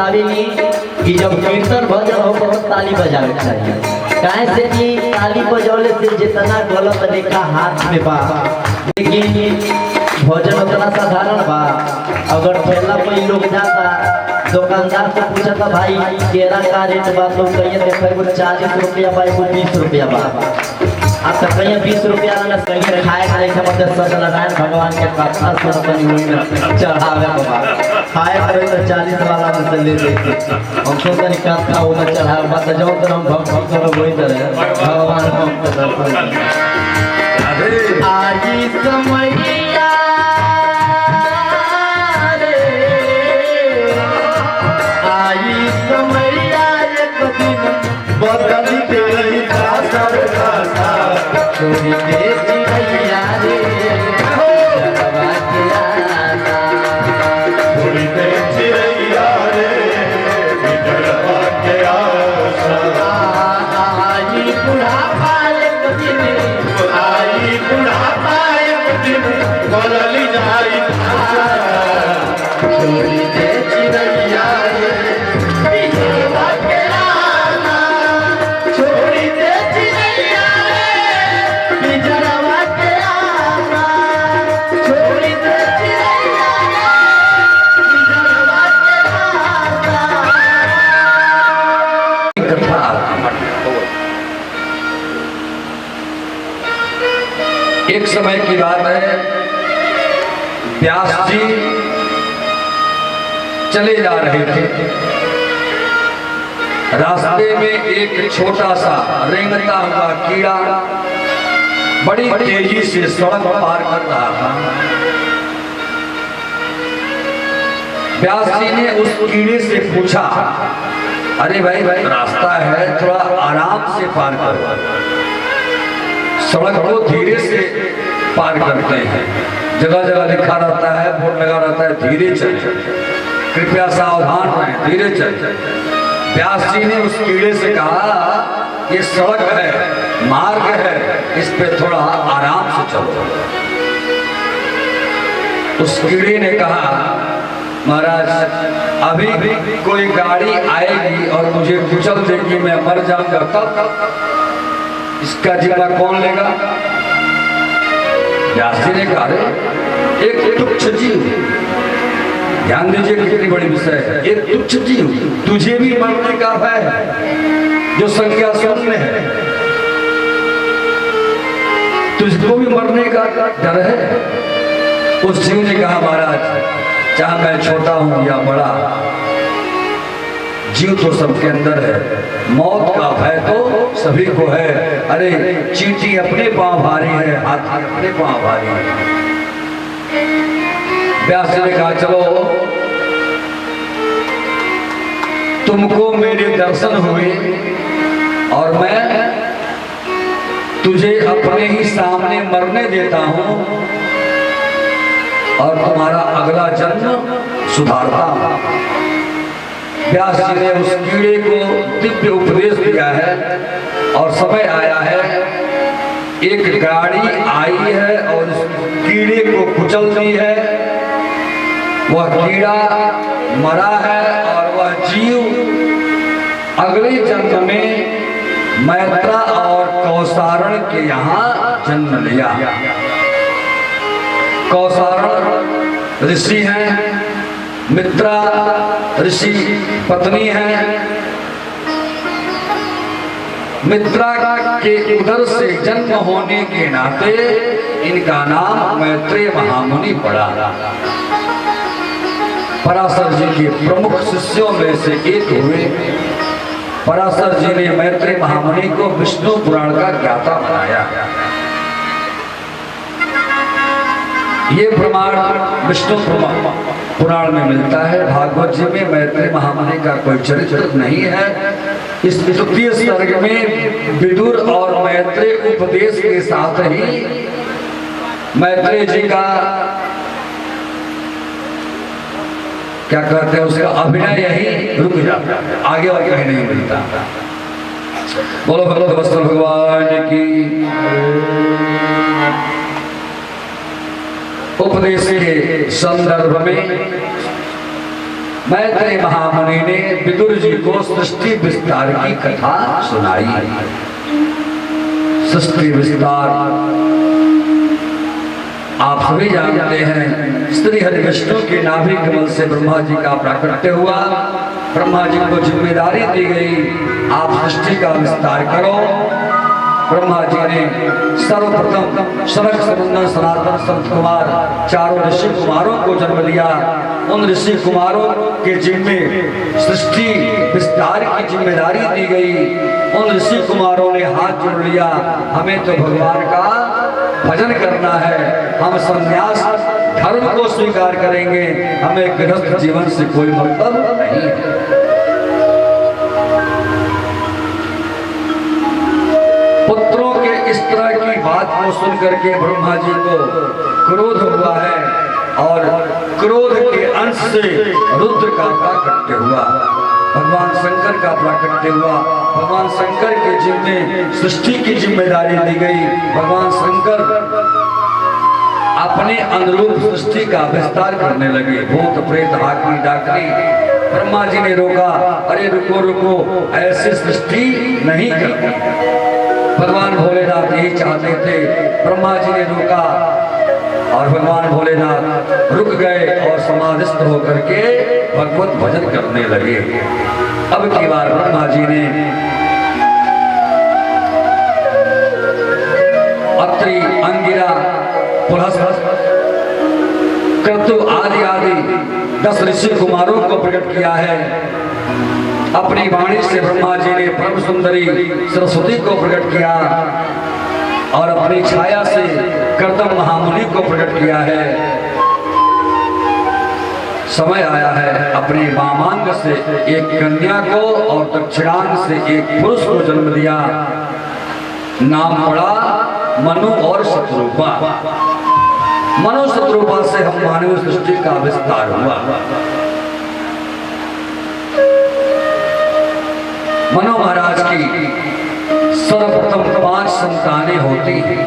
बतावेगी कि जब कीर्तन भजन हो तो ताली बजावे चाहिए। काहे से कि ताली बजौले से जितना गलत लेखा हाथ में बा, लेकिन भजन उतना साधारण बा। अगर ठेला पे लोग जाता, दुकानदार से पूछा था भाई केरा का रेट बा, तो कहिए देखो वो 40 रुपया बा, वो 20 रुपया बा। अब तक कहीं 20 रुपया ना कहीं खाए खाए के मतलब सत्यनारायण भगवान के कथा सुनतनी हुई में चढ़ावे को बात खाए करे तो 40 वाला में से ले लेते हम तो तनी कथा वो में चढ़ावे बात जो तो हम भक्ति करो वही तरह भगवान हम को दर्शन आज समैया रे आई समैया एक दिन बदल के रही छोड़ी दे चिड़ैया रे चरवा के आना, छोड़ी दे चिड़ैया रे चरवा के आना। आई बुढ़ापा एक दिन, आई बुढ़ापा एक दिन बदल जाई भाषा। छोड़ी दे चिड़ैया रे चरवा के आना, छोड़ी दे चिड़ैया रे चरवा के आना, छोड़ी दे चिड़ैया रे चरवा के आना। एक समय की बात है, व्यास जी चले जा रहे थे। रास्ते में एक छोटा सा रेंगता हुआ कीड़ा बड़ी तेजी से सड़क पार कर रहा था। व्यास जी ने उस कीड़े से पूछा, अरे भाई रास्ता है, थोड़ा आराम से पार करो, सड़क को धीरे से पार करते हैं। जगह जगह लिखा रहता है, बोर्ड लगा रहता है धीरे चल, कृपया सावधान रहें, धीरे चल। व्यास जी ने उस कीड़े से कहा, ये सड़क है, मार्ग है, इस पे थोड़ा आराम से चलो। उस कीड़े ने कहा, महाराज अभी भी कोई गाड़ी आएगी और मुझे कुचल देगी, मैं मर जाऊंगा, तब इसका जिम्मा कौन लेगा? व्यास जी ने कहा, एक तुच्छ जीव, ध्यान दीजिए कितनी बड़ी विषय है, एक तुच्छ जीव, तुझे भी मरने का भय है, जो संख्या शून्य है, तुझको भी मरने का डर है। उस जीव ने कहा, महाराज चाहे मैं छोटा हूं या बड़ा, जीव तो सबके अंदर है, मौत का भय तो सभी को है। अरे चींटी अपने पांव भारी है, हाथी अपने पांव भारी है। व्यास जी ने कहा, चलो तुमको मेरे दर्शन हुए और मैं तुझे अपने ही सामने मरने देता हूं और तुम्हारा अगला जन्म सुधारता हूं। व्यास जी ने उस कीड़े को दिव्य उपदेश दिया है और समय आया है, एक गाड़ी आई है और उस कीड़े को कुचल दी है। वह कीड़ा मरा है और वह जीव अगले जन्म में मैत्रा और कौसारण के यहाँ जन्म लिया। कौसारण ऋषि हैं, मित्रा ऋषि पत्नी है। मित्रा के उदर से जन्म होने के नाते इनका नाम मैत्रेय महामुनि पड़ा। पराशर जी के प्रमुख शिष्यों में से एक हुए। पराशर जी ने मैत्रेय महामुनि को विष्णु पुराण का ज्ञाता बनाया। ये प्रमाण विष्णु पुराण में मिलता है। भागवत जी में मैत्रेय महामुनि का कोई चरित्र नहीं है। इस तृतीय सर्ग में विदुर और मैत्रेय उपदेश के साथ ही मैत्रेय जी का क्या कहते हैं, उसका अभिनय यही रुक जाता है, आगे और कहीं नहीं मिलता। बोलो भगवत वत्सल भगवान की। उपदेश के संदर्भ में मैत्रेय महामुनि ने विदुर जी को सृष्टि विस्तार की कथा सुनाई। सृष्टि विस्तार आप सभी जानते हैं, श्री हरि विष्णु के नाभि कमल से ब्रह्मा जी का प्राकट्य हुआ। ब्रह्मा जी को जिम्मेदारी दी गई, आप सृष्टि का विस्तार करो। ब्रह्मा जी ने सर्वप्रथम सनक सनंदन सनातन संत कुमार चारों ऋषि कुमारों को जन्म दिया। उन ऋषि कुमारों के जिम्मे सृष्टि विस्तार की जिम्मेदारी दी गई। उन ऋषि कुमारों ने हाथ जोड़ लिया, हमें तो भगवान का भजन करना है, हम संन्यास धर्म को स्वीकार करेंगे, हमें गृहस्थ जीवन से कोई मतलब नहीं है। पुत्रों के इस तरह की बात को सुनकर के ब्रह्मा जी को क्रोध हुआ है और क्रोध के अंश से रुद्र का प्राकट्य हुआ, भगवान शंकर का प्राकट्य हुआ। भगवान शंकर के जिम्मे सृष्टि की जिम्मेदारी दी गई। भगवान शंकर अपने अनुरूप सृष्टि का विस्तार करने लगे। भूत प्रेत हाकनी डाकनी, ब्रह्मा जी ने रोका, अरे रुको रुको, ऐसी सृष्टि नहीं करनी। भगवान भोलेनाथ यही चाहते थे, ब्रह्मा जी ने रोका और भगवान भोलेनाथ रुक गए और समाधिस्थ होकर के भगवत भजन करने लगे। अब की बार ब्रह्मा जी ने अत्रि, अंगिरा, पुलहस, क्रतु आदि आदि 10 ऋषि कुमारों को प्रकट किया है। अपनी वाणी से ब्रह्मा जी ने परम सुंदरी सरस्वती को प्रकट किया और अपनी छाया से कर्दम महामुनि को प्रकट किया है। समय आया है, अपने वामांग से एक कन्या को और दक्षिणांग से एक पुरुष को जन्म दिया। नाम पड़ा मनु और शत्रुपा। मनु शत्रुपा से हम मानव सृष्टि का विस्तार हुआ। मनु महाराज की सर्वप्रथम 5 संतानें होती हैं।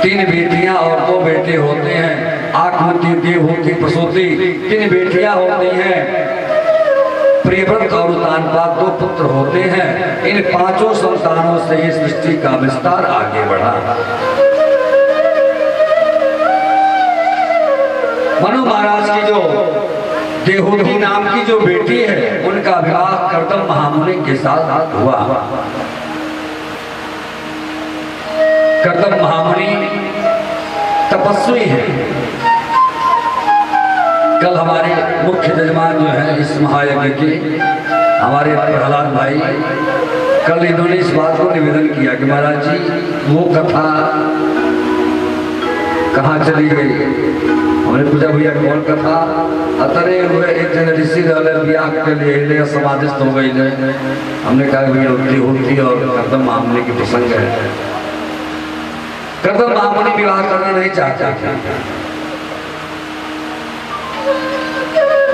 3 बेटियां और 2 बेटे होते हैं। आकृति, देवहूति, प्रसूति 3 बेटियां होती हैं। प्रियव्रत और उतानपाद 2 पुत्र होते हैं। इन 5 संतानों से ही सृष्टि का विस्तार आगे बढ़ा। मनु महाराज की जो देवहूति नाम की जो बेटी है, उनका विवाह कर्दम महामुनि के साथ हुआ। कर्दम महामुनि तपस्वी है। कल हमारे मुख्य यजमान जो है इस महायज्ञ के, हमारे प्रहलाद भाई, कल इन्होंने इस बात को निवेदन किया कि महाराज जी वो कथा कहाँ चली गई। हमने पूछा भैया कौन कथा? अतरे हुए एक जन ऋषि ब्याह के लिए समाधिस्थ हो गई। हमने कहा भैया होती और कर्दम महामुनि की प्रसंग है। कर्दम महामुनि विवाह करना नहीं चाहते,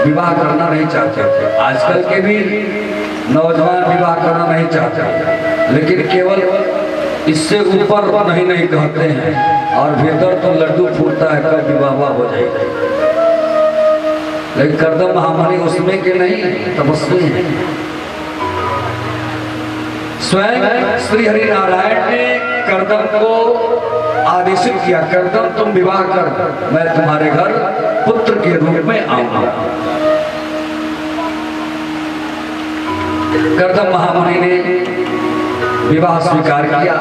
विवाह करना नहीं चाहते थे। आजकल के भी नौजवान विवाह करना नहीं चाहते, लेकिन केवल इससे ऊपर नहीं कहते हैं और भीतर तो लड्डू फूटता है कब विवाह हो जाएगा। लेकिन कर्दम महामुनि उसमें के नहीं, तपस्वी हैं। स्वयं श्री हरि नारायण ने कर्दम को आदेशित किया, कर्दम तुम विवाह कर, मैं तुम्हारे घर पुत्र के रूप में आऊंगा। कर्दम महामुनि ने विवाह स्वीकार किया।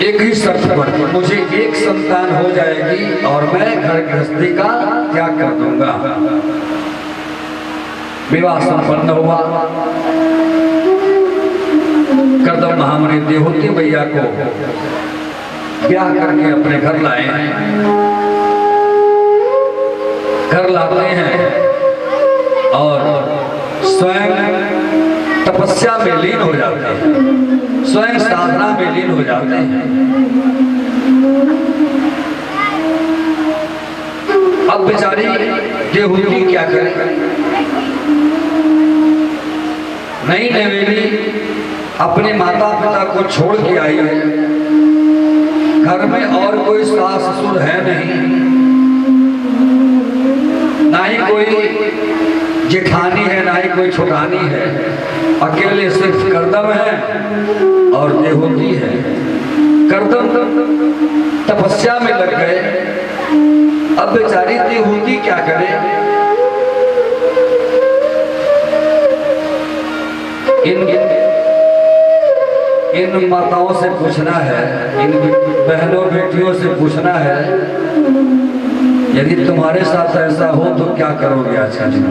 एक ही शर्त पर, मुझे एक संतान हो जाएगी और मैं घर गृहस्थी का त्याग कर दूंगा। विवाह संपन्न हुआ। कर्दम महामुनि देवहूति मैया को ब्याह करके अपने घर लाए हैं। घर लाते हैं और स्वयं तपस्या में लीन हो जाते हैं, स्वयं साधना में लीन हो जाते हैं। अब बेचारी देवहूति क्या करे? नई नवेली अपने माता पिता को छोड़ के आई है। घर में और कोई सास ससुर है नहीं, ना ही कोई जेठानी है, ना ही कोई छोटानी है, अकेले सिर्फ करदम है और देहूती है। करदम तपस्या में लग गए, अब बेचारी देहूती क्या करे। इन माताओं से पूछना है, इन बहनों बेटियों से पूछना है, यदि तुम्हारे साथ ऐसा हो तो क्या करोगे आज का दिन?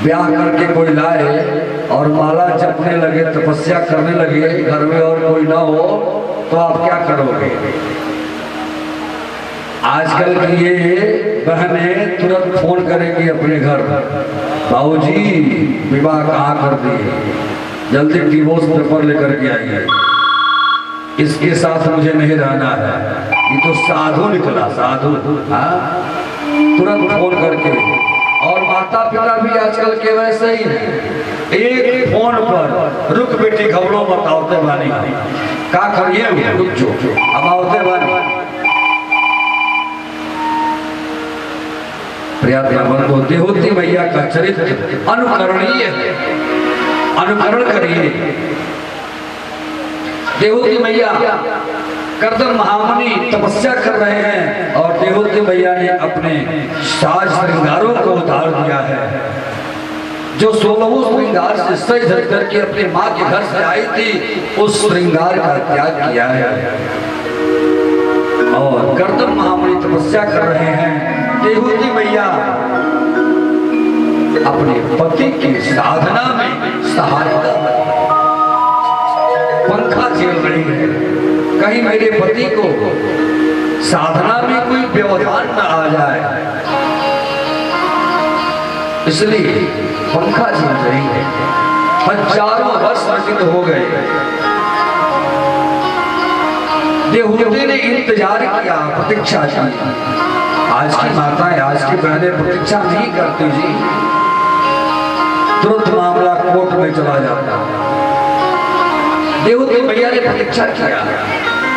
ब्याह करके कोई लाए और माला जपने लगे, तपस्या करने लगे, घर में और कोई ना हो तो आप क्या करोगे? आजकल की ये बहनें तुरंत फोन करेंगी अपने घर, बाबूजी विवाह कहाँ कर दिए, जल्दी डिवोर्स पेपर लेकर के आइए, इसके साथ मुझे नहीं रहना है। ये तो साधु निकला, साधु। हाँ, तुरंत फोन करके। और माता पिता भी आजकल के वैसे ही हैं, एक फोन पर रुक बेटी खबरों बताओते बानी का करिए, रुक जो अब आवते बानी। प्रियात्मा बंधु, देहूती मैया का चरित्र अनुकरणीय है, अनुकरण करिए। देहूती मैया करदम महामुनि तपस्या कर रहे हैं और देहूती मैया ने अपने साज श्रृंगारों को उतार दिया है। जो 16 श्रृंगार से सज धज करके अपने माँ के घर से आई थी, उस श्रृंगार का त्याग किया है और करदम महामुनि तपस्या कर रहे हैं। देहूती मैया अपने पति की साधना में सहायता पंखा झेल रही है, कहीं मेरे पति को साधना में कोई व्यवधान न आ जाए, इसलिए पंखा झेल रही है। हजारों वर्ष व्यतीत हो गए, देहूती ने इंतजार किया, प्रतीक्षा की। आज की माताएं, आज की बहनें प्रतीक्षा नहीं करती जी, तुरंत मामला कोर्ट में चला जाता। देहूती मैया ने प्रतीक्षा किया,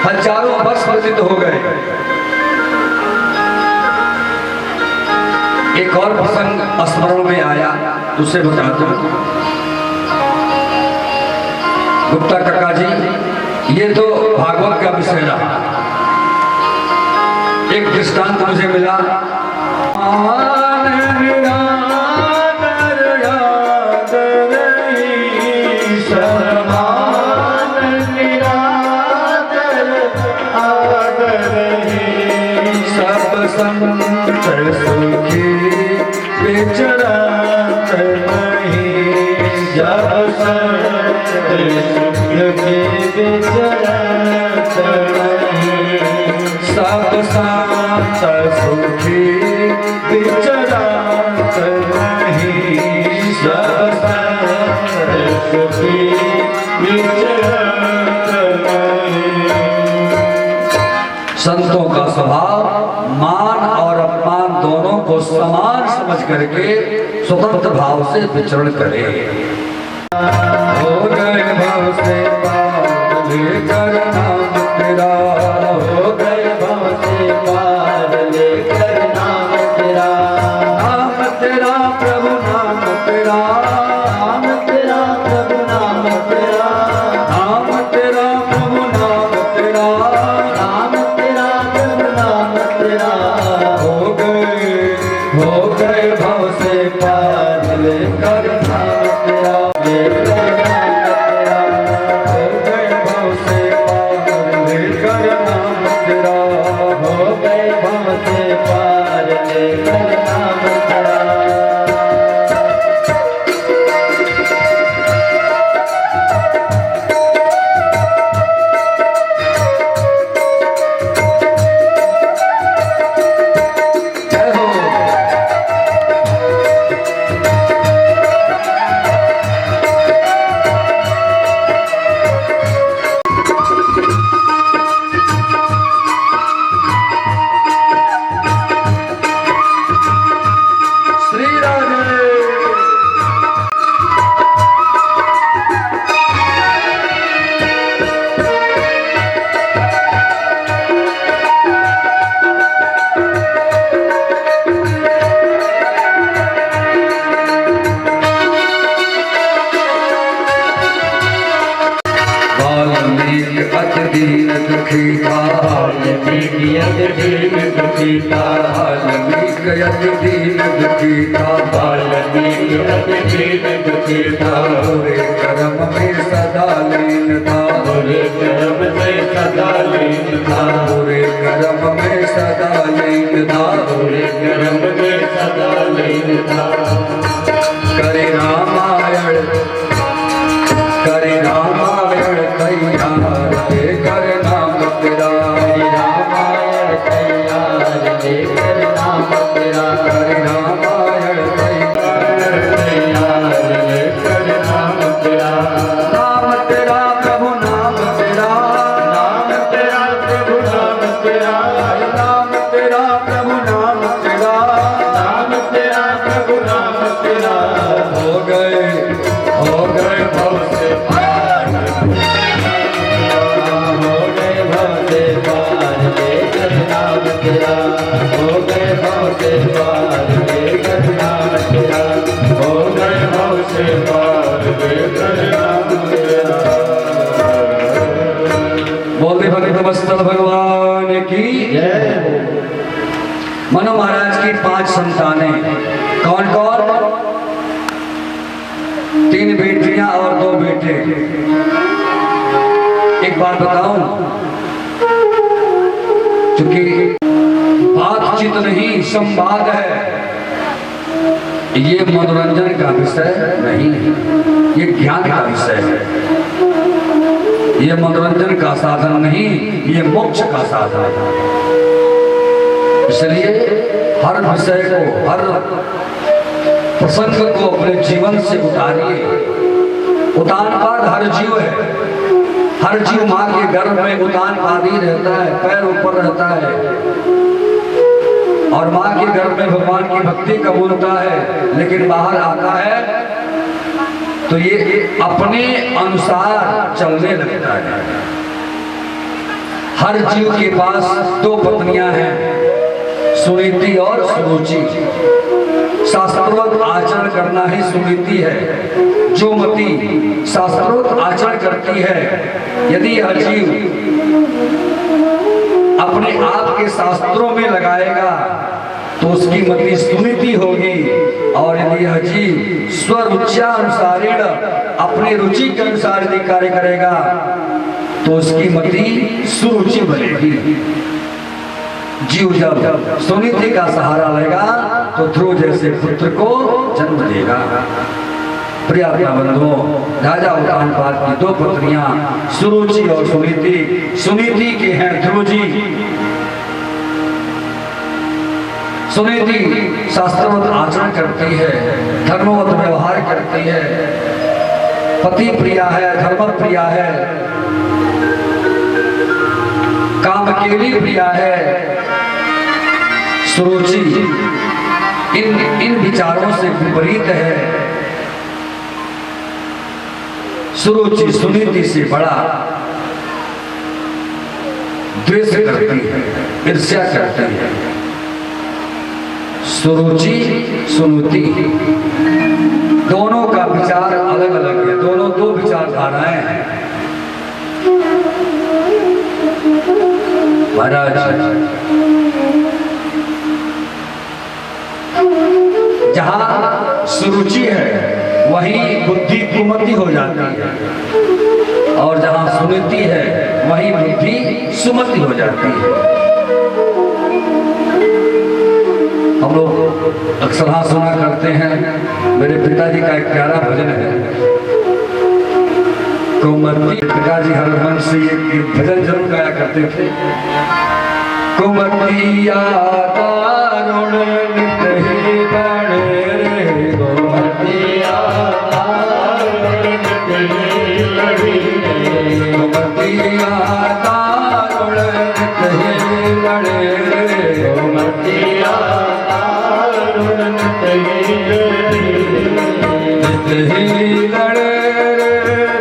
हजारों वर्ष व्यतीत हो गए। एक और प्रसंग स्मरण में आया, उसे बता दूं। गुप्ता काका जी, ये तो भागवत का विषय रहा। एक दृष्टांत मुझे मिला। सुखी विचरत नहीं, जब सुखी विचरत नहीं, सब शांत सुखी विचरत नहीं, सब सुखी विचरत नहीं। संतों का स्वभाव मान और अपमान दोनों को समान समझ करके स्वतंत्र भाव से विचरण करे। हो गए भाव से पार लेकर नाम तेरा, हो गए भाव से पार लेकर नाम तेरा, नाम तेरा प्रभु नाम तेरा, नाम तेरा प्रभु नाम तेरा, नाम तेरा प्रभु नाम तेरा, नाम तेरा प्रभु नाम तेरा। हो गए भाव से पार लेकर नाम तेरा, लेकर नाम तेरा, हो गए भाव से पार लेकर नाम तेरा, हो गए भाव से पार लेकर नाम तेरा। जय हो। दुखी था, वाल्मीकि अति दीन दुखी था, वाल्मीकि अति दीन दुखी था, वाल्मीकि अति दीन दुखी था, बुरे कर्म में सदा लीन था, बुरे कर्म से सदा लीन था, बुरे कर्म में सदा लीन था, बुरे कर्म में सदा लीन था। करे रामायण तैयार लेकर नाम तेरा, रामायण तैयार लेकर नाम तेरा, करे रामायण तैयार लेकर नाम तेरा, नाम तेरा प्रभु नाम तेरा, नाम तेरा प्रभु नाम तेरा, नाम तेरा प्रभु नाम तेरा, नाम तेरा प्रभु नाम तेरा, हो गए भव से पार, हो गए भव से पार लेकर नाम तेरा, हो गए भव से पार लेकर नाम तेरा, हो गए भव से पार लेकर नाम तेरा। बोलते भक्त वत्सल भगवान की जय हो। मनु महाराज की 5 संतानें, कौन कौन? 3 बेटियां और 2 बेटे। एक बात बताऊं, क्योंकि बातचीत नहीं संवाद है, ये मनोरंजन का विषय नहीं है, ये ज्ञान का विषय है, ये मनोरंजन का साधन नहीं, ये मोक्ष का साधन है। इसलिए हर विषय को, हर प्रसंग को अपने जीवन से उतारिए। उतानपाद हर जीव है, हर जीव माँ के गर्भ में उतानपाद ही रहता है, पैर ऊपर रहता है, और माँ के गर्भ में भगवान की भक्ति कबूलता है, लेकिन बाहर आता है तो ये अपने अनुसार चलने लगता है। हर जीव के पास 2 पत्नियां हैं, सुनीति और सुरुचि। शास्त्रोक्त आचरण करना ही सुनीति है। जो मति शास्त्रोक्त आचरण करती है, यदि यह जीव अपने आप के शास्त्रों में लगाएगा तो उसकी मति सुनीति होगी, और यदि यह जीव स्वरुच्यानुसारेण अपनी रुचि के अनुसार यदि कार्य करेगा तो उसकी मति सुरुचि बनेगी। जीव जब सुनीति का सहारा लेगा तो ध्रुव जैसे पुत्र को जन्म देगा। प्रिया बंधुओं, राजा उतानपाद की 2 पत्नियां सुरुचि और सुनीति। सुनीति के हैं ध्रुव जी। सुनीति शास्त्रवत आचरण करती है, धर्मवत व्यवहार करती है, पति प्रिया है, धर्म प्रिया है, कामकेली प्रिया है। सुरुचि इन विचारों से विपरीत है। सुरुचि सुनीति से बड़ा द्वेष करती है, ईर्ष्या करती है। सुरुचि सुनीति दोनों का विचार अलग अलग है, दोनों 2 विचारधाराएं हैं। महाराज, जहां सुरुचि है वहीं बुद्धि कुमति हो जाती है, और जहां सुनीति है वहीं बुद्धि सुमति हो जाती है। हम लोग अक्सर सुना करते हैं, मेरे पिताजी का एक प्यारा भजन है, कुमति। पिताजी हर मन से ये भजन जरूर गाया करते थे। कुमतिया दारुण नित ही बड़े रे, कुमतिया दारुण नित ही बड़ी रे, कुमतिया दारुण नित ही बड़े रे, कुमतिया दारुण नित ही लड़े रे,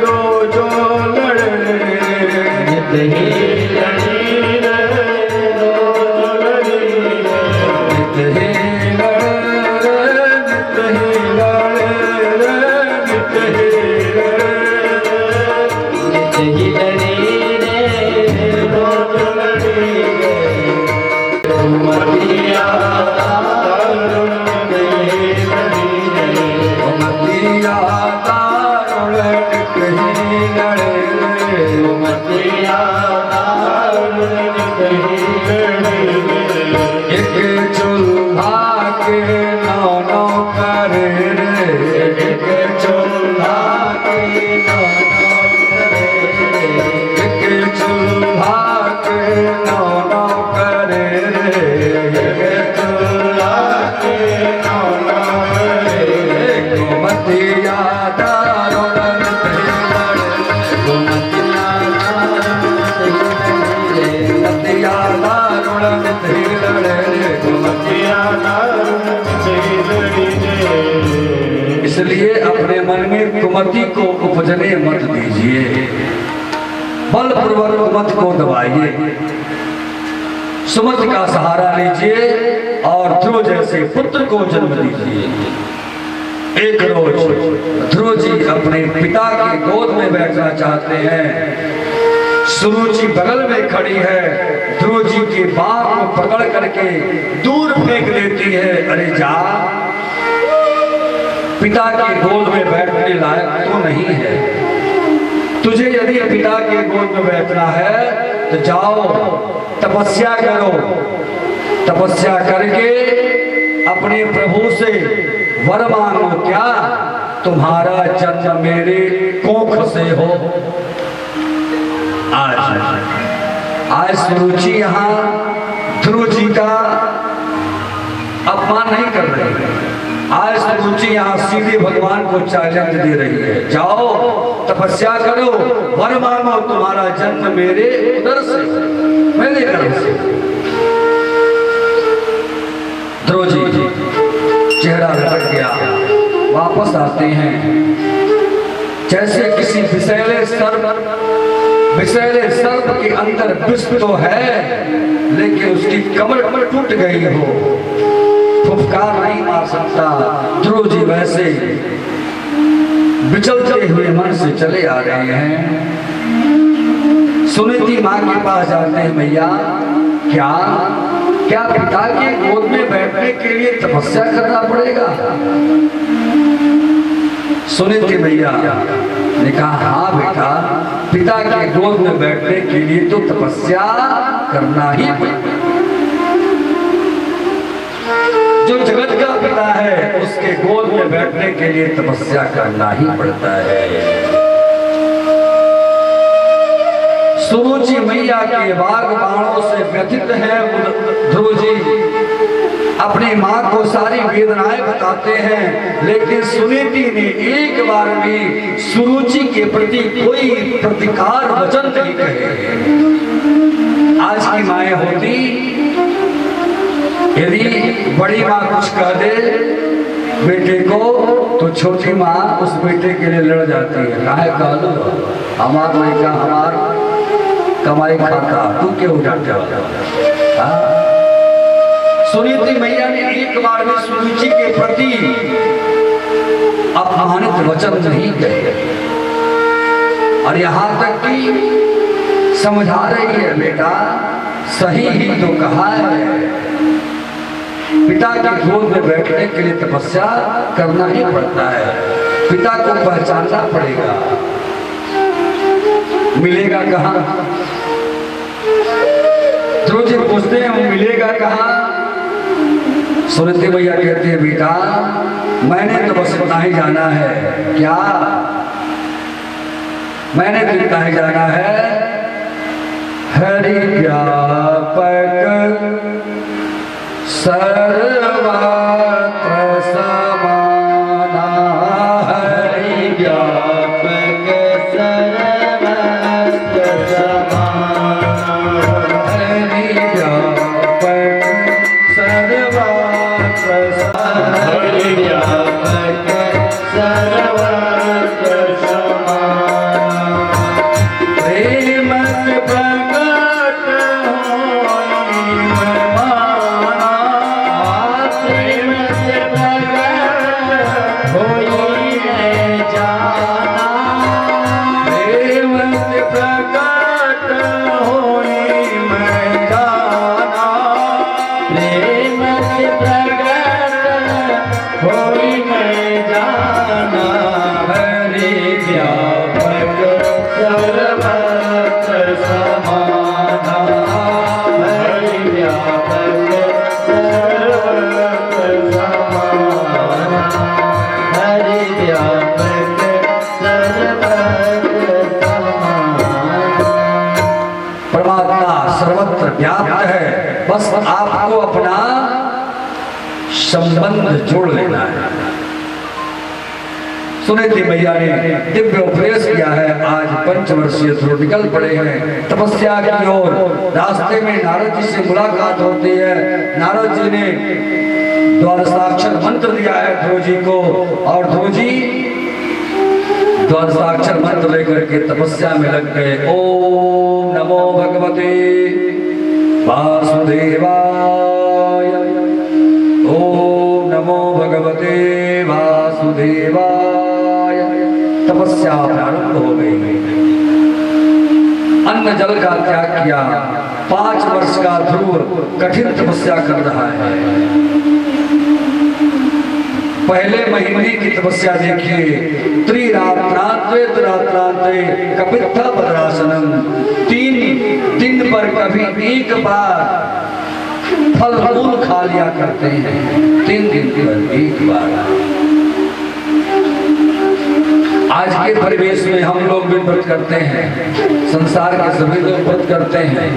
रोजो लड़े रे, नित ही लड़ी रे, रोजो लड़ी रे, नित ही लड़े रे, नित ही लड़े रे, नित ही लड़े रे, नित ही लड़ी रे, रोजो इसलिए अपने मन में कुमति को उपजने मत दीजिए, बलपूर्वक कुमति को दबाइए, सुमति का सहारा लीजिए और ध्रुव जैसे पुत्र को जन्म दीजिए। एक रोज ध्रुव जी अपने पिता की गोद में बैठना चाहते हैं। सुरुचि बगल में खड़ी है, ध्रुव जी के बाप को पकड़ करके दूर फेंक देती है। अरे जा, पिता के गोद में बैठने लायक तो नहीं है, तुझे यदि पिता के गोद में बैठना है तो जाओ तपस्या करो, तपस्या करके अपने प्रभु से वर मांगो। क्या तुम्हारा जन्म मेरे कोख से हो। आज सुरुचि यहाँ ध्रुव जी का अपमान नहीं कर रही है, आज सुरुचि यहाँ सीधे भगवान को चैलेंज दे रही है। जाओ तपस्या करो, वर मांगो, तुम्हारा जन्म मेरे उदर से, मेरे गर्भ से। ध्रुव जी चेहरा लटक गया, वापस आते हैं। जैसे किसी विषैले सर्प के अंदर विष तो है लेकिन उसकी कमर टूट गई हो, फुफकार नहीं मार सकता। ध्रुव जी वैसे विचलते हुए मन से चले आ रहे हैं। सुनीति माँ के पास जाते हैं। मैया, क्या पिता के गोद में बैठने के लिए तपस्या करना पड़ेगा? सुनीति मैया ने कहा, हाँ बेटा, पिता के गोद में बैठने के लिए तो तपस्या करना ही पड़ेगा। जो जगत का पिता है उसके गोद में बैठने के लिए तपस्या करना ही पड़ता है। सुरुचि मैया के बाग बाणों से व्यथित है ध्रुव जी, अपनी माँ को सारी वेदनाएं बताते हैं, लेकिन सुनीति ने एक बार भी सुरुचि के प्रति कोई प्रतिकार वचन नहीं कहे। आज की माएं होती, यदि बड़ी माँ कुछ कह दे बेटे को तो छोटी माँ उस बेटे के लिए लड़ जाती है। काहे कह दो, हमार लड़का हमार कमाई खाता, तू क्यों डांटा? सुनीति मैया ने एक बार में सुरुचि के प्रति अपमानित वचन नहीं कहे और यहाँ तक कि समझा रही है, बेटा सही ही तो कहा है, पिता के गोद में बैठने के लिए तपस्या करना ही पड़ता है, पिता को पहचानना पड़ेगा। मिलेगा कहाँ? ध्रुव जी पूछते हैं, वो मिलेगा कहाँ? सुनीति भैया कहते हैं, बेटा मैंने तो बस इतना ही जाना है। क्या? मैंने तो इतना ही जाना है, हरि व्यापक सर्वत्र समाना, हरि व्यापक सर्वत्र समाना, हरि व्यापक सर्वत्र समाना, हरि व्यापक सर्वत्र समाना, प्रेम प्रकट व्याप्त है, बस आपको अपना संबंध जोड़ लेना है। सुनीति मैया ने दिव्य उपदेश किया है। आज पंचवर्षीय ध्रुव निकल पड़े हैं तपस्या की ओर। रास्ते में नारद जी से मुलाकात होती है। नारद जी ने द्वादशाक्षर मंत्र दिया है ध्रुव जी को, और ध्रुव जी द्वादशाक्षर मंत्र लेकर के तपस्या में लग गए। ओम नमो भगवते वासुदेवाय, ओम नमो भगवते वासुदेवाय। तपस्या प्रारंभ हो गई। अन्न जल का त्याग किया। 5 वर्ष का ध्रुव कठिन तपस्या कर रहा है। पहले महीने की तपस्या देखिए, त्रिरात्रांते कपित्थ पद्रासनम। 3 दिन पर कभी एक बार फल फूल खा लिया करते हैं, 3 दिन पर एक बार। आज के परिवेश में हम लोग भी व्रत करते हैं, संसार के सभी लोग व्रत करते हैं।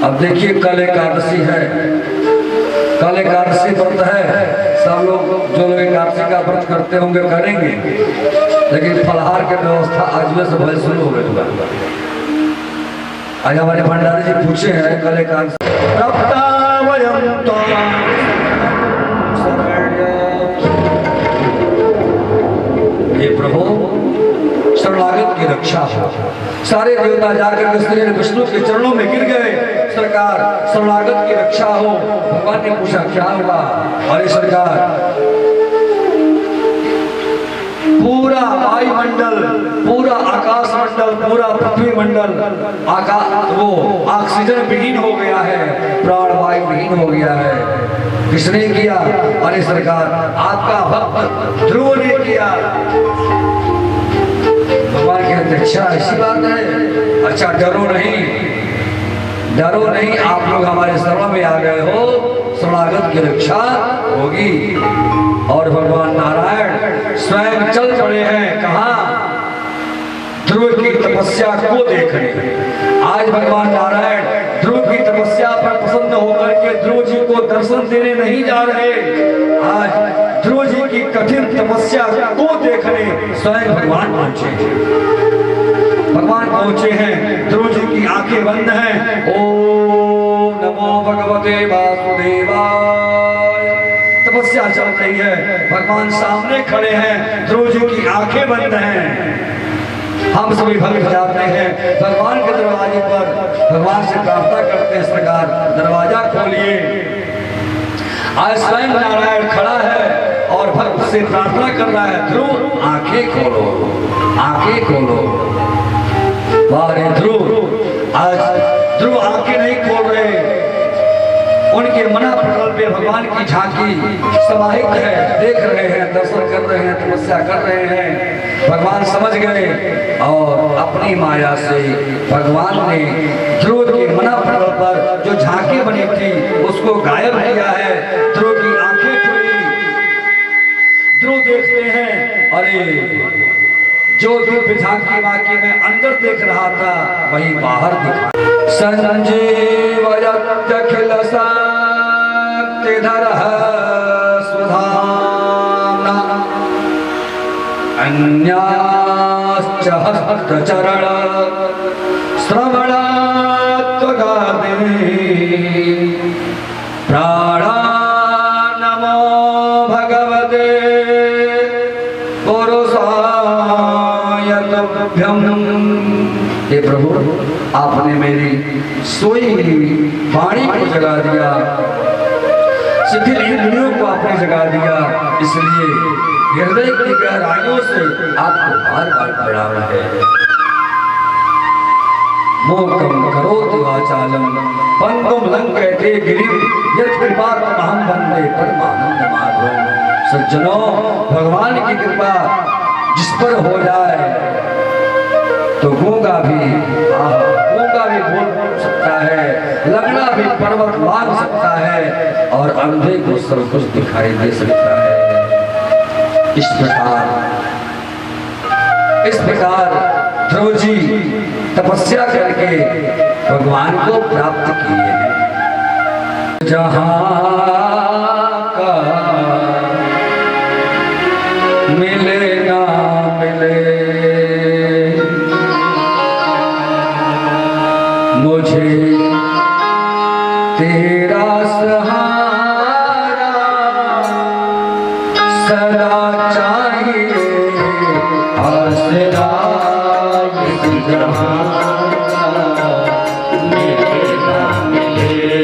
अब देखिए कल एकादशी है, कल एकादशी व्रत है। सब लोग जो लोग एकादशी का व्रत करते होंगे करेंगे, लेकिन फलहार की व्यवस्था आज में से भले शुरू हो गई। आज हमारे भंडारी जी पूछे हैं कल एकादशी हे प्रभु शरणागत की रक्षा हो। सारे देवता जाकर के श्री विष्णु के चरणों में गिर गए, सरकार शरणागत की रक्षा हो। भगवान ने पूछा क्या हुआ? अरे सरकार, पूरा वायुमंडल, पूरा आकाश मंडल, पूरा पृथ्वी मंडल वो ऑक्सीजन विहीन हो गया है, प्राण वायु विहीन हो गया है। किसने किया? अरे सरकार आपका भक्त ध्रुव ने किया। भगवान कहते अच्छा ऐसी बात है, अच्छा डरो नहीं, डरो नहीं, आप लोग हमारे शरण में आ गए हो, शरणागत की रक्षा होगी। और भगवान नारायण स्वयं चल पड़े हैं कहाँ? ध्रुव की तपस्या को देखने। आज भगवान नारायण ध्रुव की तपस्या पर प्रसन्न होकर के ध्रुव जी को दर्शन देने नहीं जा रहे, आज ध्रुव जी की कठिन तपस्या को देखने स्वयं भगवान पहुंचे। भगवान पहुंचे हैं, ध्रुव जी की आंखें बंद हैं। ओम नमो भगवते वासुदेवाय। तपस्या चल रही है, भगवान सामने खड़े हैं, ध्रुव जी की आंखें बंद हैं। हम सभी भक्त जाते हैं भगवान के दरवाजे पर, भगवान से प्रार्थना करते हैं सरकार दरवाजा खोलिए। आज स्वयं नारायण खड़ा है और भक्त से प्रार्थना कर रहा है, ध्रुव आंखें खोलो, आंखें खोलो। वारे ध्रुव, आज ध्रुव आंखें नहीं खोल रहे, उनके मना पटल पे भगवान की झांकी समाहित है, देख रहे हैं, दर्शन कर रहे हैं, तपस्या कर रहे हैं। भगवान समझ गए और अपनी माया से भगवान ने ध्रुव के मना पटल पर जो झांकी बनी थी उसको गायब किया है। ध्रुव की आंखें खुली, ध्रुव देखते हैं, अरे जो दिव्य झांकी वाकी में अंदर देख रहा था वही बाहर दिखा। संजीवयत्यखिल शक्तिधरः सुधाम्ना अन्याश्च हस्तचरण श्रवणात्वगादिनी प्राणा नमो भगवते पुरुषाय तुभ्यं। हे प्रभु, आपने मेरी सोई वाणी को जगा दिया, शिथिल इंद्रियों को आपने जगा दिया, इसलिए हृदय की गहराइयों से आपको बार बार प्रणाम है। मोकम करोति वाचालम पंगुम लंघयते गिरिं यत् कृपातमहं वन्दे परमानंद माधवम्। सज्जनों, भगवान की कृपा जिस पर हो जाए तो गूंगा भी बोल सकता है, लंगड़ा भी पर्वत लांघ सकता है और अंधे को सब कुछ दिखाई दे सकता है। इस प्रकार ध्रुव जी तपस्या करके भगवान को प्राप्त किए हैं। जहाँ का मिले ना मिले मुझे तेरा सहारा सदा चाहिए आसरा इस जहां का मिले ना मिले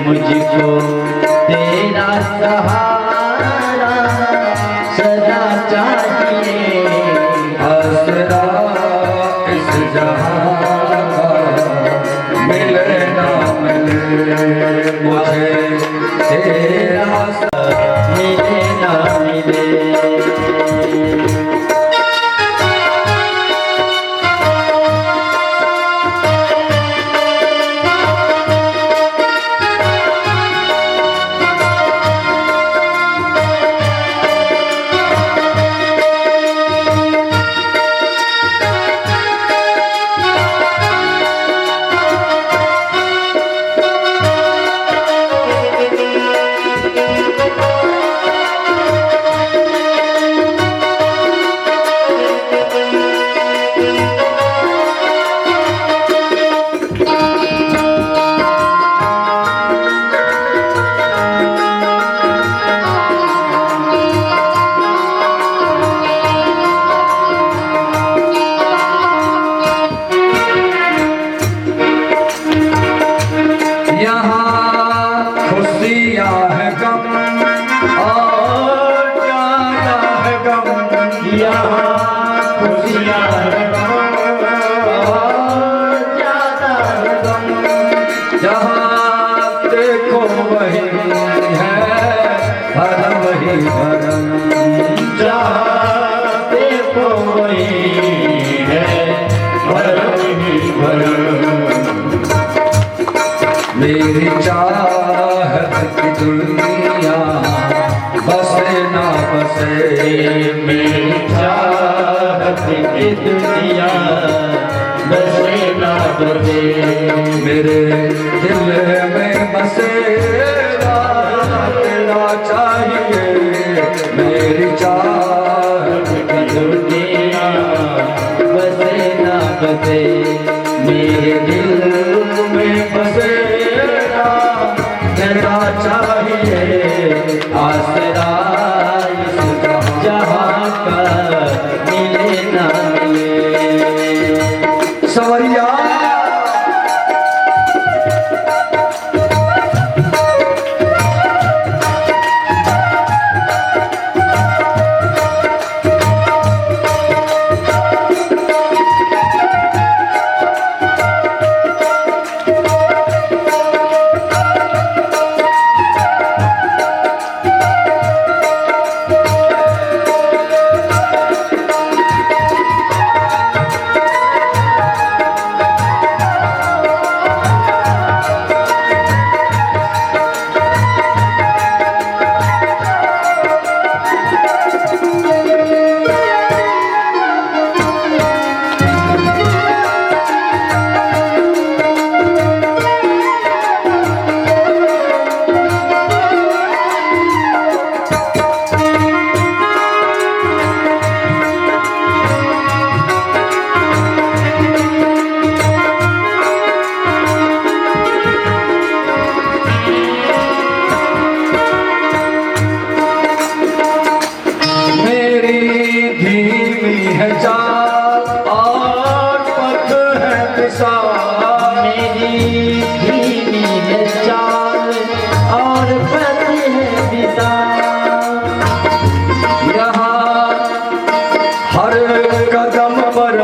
मुझको तेरा सहारा सदा चाहिए आसरा इस जहां का मिले ना मिले मुझे तेरा मिले ना मिले। मेरी चाहत की दुनिया बसे ना बसे मेरी चाहत की दुनिया बसे ना बसे मेरे दिल में बसेगा तेरा चाहिए मेरी चाहत की दुनिया बसे ना बसे मेरे दिल में बसेगा तेरा चाहिए आसरा इस जहां का मिले ना मिले। सवरिया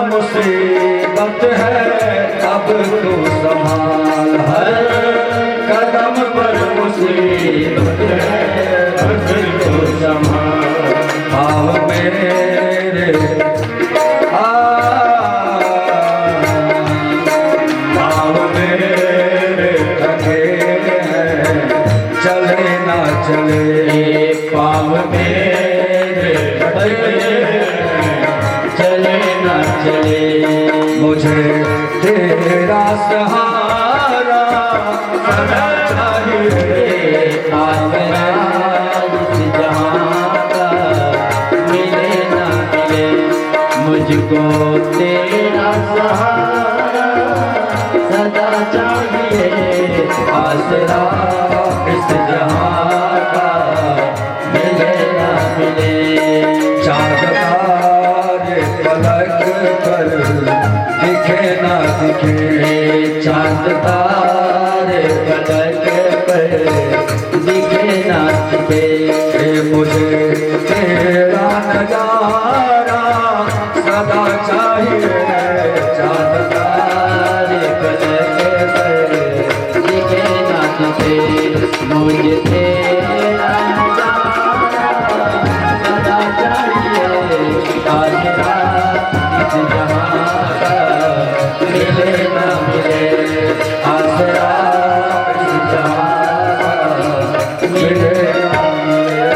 मुसीबत है अब तो संभाल हर कदम पर मुसीबत है अब तो संभाल आओ मेरे आओ मेरे थके हैं चले ना चले पाव मेरे चले ना चले मुझे तेरा सहारा सदा चाहिए आसरा इस जहां का मिले ना मिले मुझको तेरा सहारा सदा चाहिए आसरा इस जहां का मिले ना मिले। चांद तारे पलक पर दिखे ना दिखे, चांद तारे पलक पर दिखे ना दिखे। मुझे तेरा नजारा सदा चाहिए। चांद तारे पलक पर दिखे ना दिखे, मुझे तेरा नजारा सदा चाहिए। आज रात इस जहां का मिले ना मिले, आज रात इस जहां का मिले ना मिले।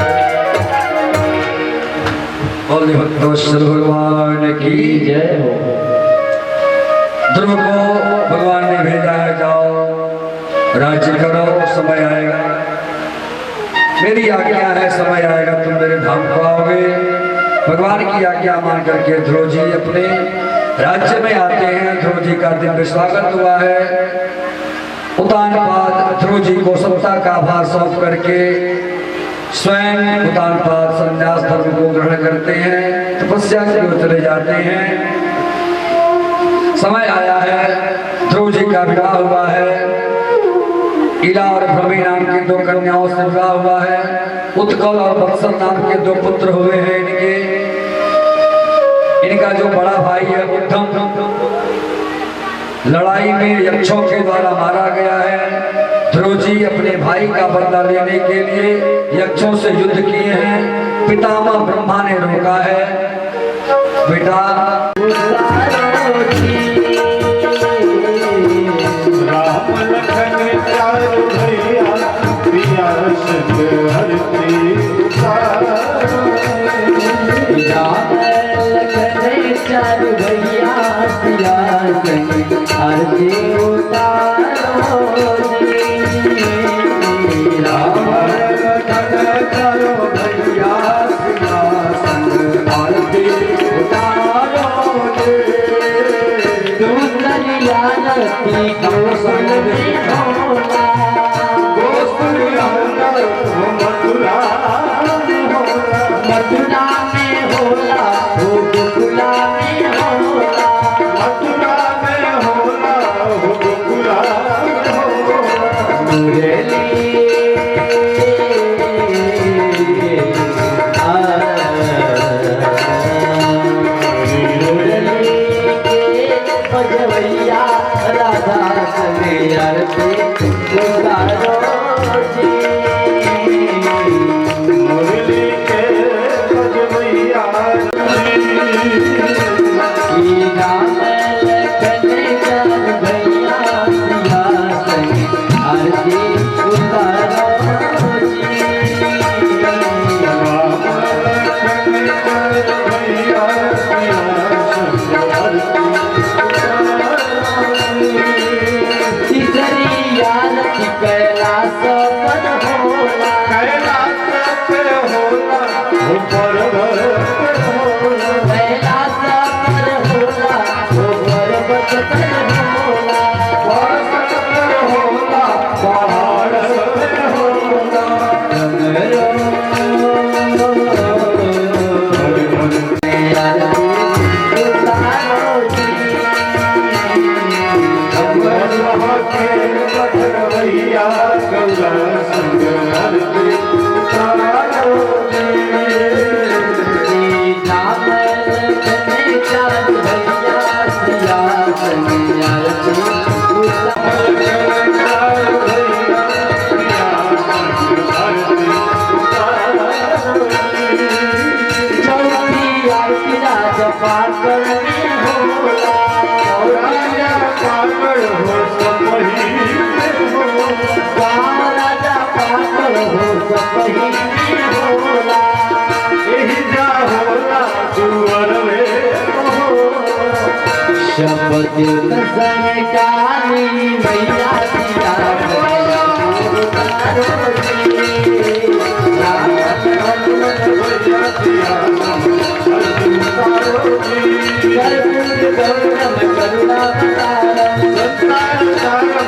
बोले भक्तवत्सल भगवान की जय हो। ध्रुव को भगवान ने भेजा है, जाओ राज्य करो, समय आएगा, मेरी आज्ञा है, समय आएगा तुम मेरे धाम को आओगे। भगवान की आज्ञा मान करके ध्रुव जी अपने राज्य में आते हैं। ध्रुव जी का दिव्य स्वागत हुआ है। उतानपाद ध्रुव जी को सत्ता का भार सौंप करके स्वयं उतानपाद संन्यास धर्म को ग्रहण करते हैं, तपस्या की ओर चले जाते हैं। समय आया है, ध्रुव जी का विवाह हुआ है। इला और भ्रमी नाम की दो कन्याओं से विवाह हुआ है। उत्कल और वत्सल नाम के दो पुत्र हुए हैं इनके। इनका जो बड़ा भाई है उद्धम, लड़ाई में यक्षों के द्वारा मारा गया है। ध्रुव जी अपने भाई का बदला लेने के लिए यक्षों से युद्ध किए हैं। पितामह ब्रह्मा ने रोका है, बेटा राम लखन चारों भैया पिया संग हरती उतारो। राम लखन चारु भैया सिया संग आरती उतारो जी। राम लखन चारों भैया सिया संग आरती उतारो रे। दूसरिया नती गोसल में होला, मथुरा में होला, हो गोकुला में होला। मुरली मुरली के बजवैया राधा संग आरती उतारो जी। मुरली के बजवैया राम लखन चारु भैया सिया संग आरती उतारो जी। तीसरी आरती कैलाश पर होला, कैलाश पर होला, हो पर्वत पर होला। पागल में होला, राजा पागल हो सब राजा पागल हो सब होला। यही जा होला दुआर में शपथ संग काली मैया सिया करुणा संसार सारा